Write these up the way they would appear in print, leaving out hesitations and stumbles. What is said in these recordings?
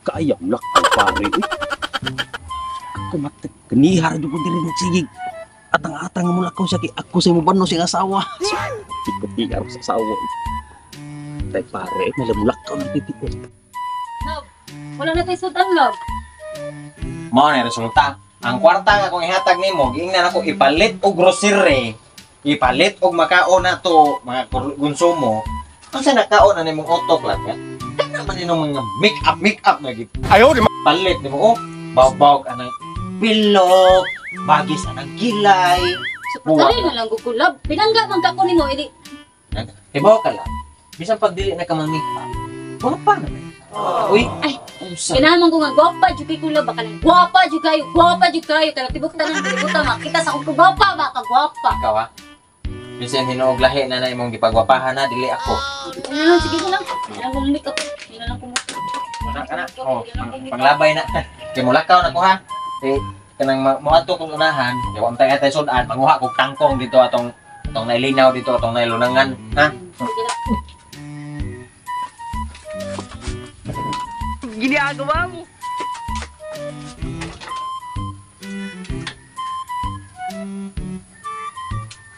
Kaayam lah ko pare. Ako mati kenihar jud ko diri ng sigig. Atang-atang mo lakaw siya kay ako sa mo banno siyang asawa. Tikot sa asawa. Tay pare, malamulakaw na titiko. Love, wala na tayo sudan, love. Mao na resulta. Ang kwarta nga kung ihatag nimo, giingnan ako ipalit og grocery. Ipalit og makaon na to, mga konsumo. Unsa nakaon na nimong utok lang ya? Kana man ninong mga make up na gid. Ayaw di palit nimo oh. Baw-baw ka ng pilok, bagis na ng gilay. So, patali na lang ko, love. Pinangga man ka ko nimo, ili. Ibaw ka lang. Bisan pag dili na ka mag-make up. Wapa na. Uy, Ay, unsa? kinaman ko nga, gwapa, jud kay ko, love. Baka lang, gwapa, jud kayo. Kaya tibok tanan, makita sa akong gwapa, baka gwapa. Ikaw ah. Bisan hinuog lahi na na imong gipagwapahan na dili ako. Ano, sige ko lang. Kailangan kong make up. Kailangan kong Wala ka na. Oh, panglabay na. Kay mulakaw na ko ha. Eh, kanang moadto kong unahan, kay wa tay tay sudan, manguha kog tangkong dito atong nailinaw dito atong nailunangan, ha? sige lang. Ginagawa mo.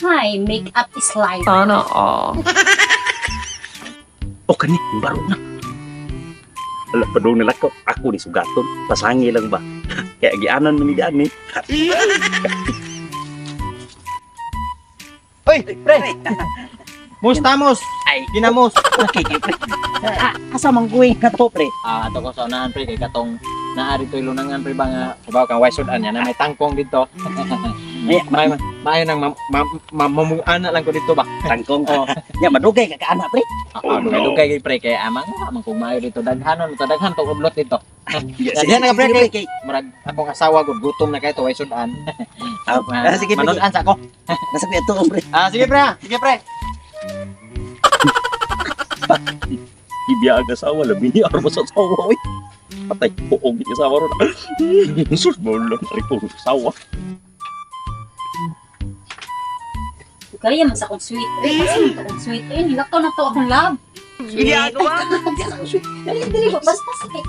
Hi, make-up is life. Sana all. O kani, baro na. Wala pa doon nila ko. Ako di sugaton. Pasangi lang ba? Kaya gianan mo ni Dani. Oy, pre. Mustamos. Ay, Ginamos. okay, pre. Asa mang kuwi na to, pre? Ato ko sa unahan pre kay katong naari to ilunangan pre ba nga sabaw kang wise sudan yan na may tangkong dito. Ay, May nang mamuana lang ko dito ba. tangkong. Oh, Ya, madugay ka kaana, pre. dugay kay pre kay amang kung maayo dito daghanon to daghan to udlot dito. Ya, Sige na ka pre sige, kay murag akong asawa gud gutom na kay to wise sudan. Sige, pre. Manon-an sa ko. Nasa kuya to, pre. Sige pre. Sige pre. Ibiyag asawa, labi ni armas asawa, oy. Patay po, og asawa ron. Sus, bolong, ko asawa. Kaya man sa akong sweet. Kasi man akong sweet. Nilakaw na to akong love. Ginagawa mo. Dili ba? Basta sige.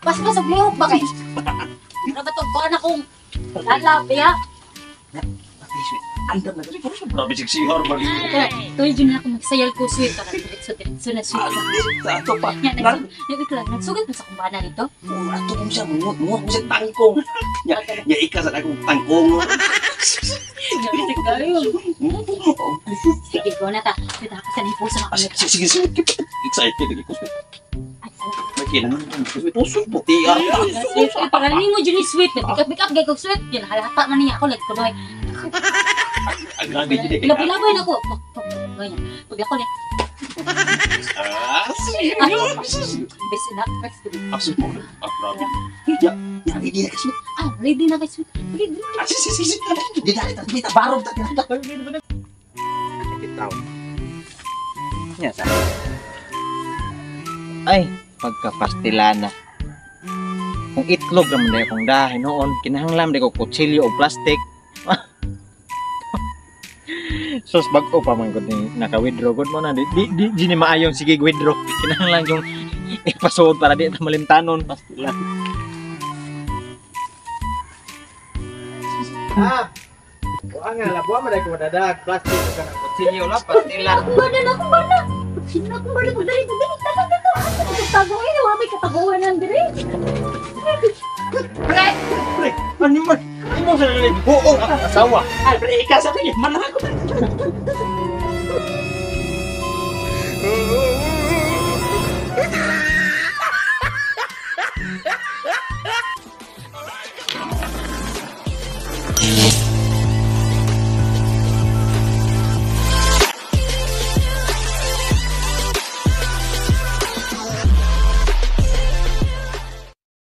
Basta sa lihok ba kay? Ano ba itong kuha na kong love, ya? Andam na kasi, grabe sigsihar, bali. Kaya, tuloy dyan na ako magsayal ko sweet. Para diretso na sweet. Ato pa. Yan, nagsugat na sa kumbana nito. Ato kong siya, muha ko siya tangkong. Ya, ika sa akong tangkong. Sige, go na ta. Kita ka sa nipuso na kami. Sige, sige. Excited lagi ko. Ay, ano? May kailangan ko. Uso, puti. Sweet, pagaling mo dyan sweet. Pick-up, gay kong sweet. Yan, halata man niya ako. Like, kunoy. Ang grabe din. Ilapilabay na ako. Ganyan. Pag ako niya. Ano? Best enough. Next to me. Aso po. Ang grabe. Ya, hindi na kasi. Ah, ready na kay sweet. Ready. Sige. Hindi na kita. Kita, barong ta. Bitaw. Yes. Ay, pagkapastilana. Kung itlog naman dahil kung dahil noon, kinahanglam dahil ko kutsilyo o plastic. Sos bago pa man gud ni naka-withdraw gud mo na di ni maayong sige withdraw. Kinahanglan yung ipasuod para di ta malimtanon pastila. Wa nga labuan mo dahil ko dadag plastic ka na kutsilyo la pastila. Bana. Naku, bana. Dali. Tago ini, wabay kataguan ng diri. Pre! Ano man? Ano sa lalim? Oo, asawa. Ay, pre, ika sa tingin. Manakot.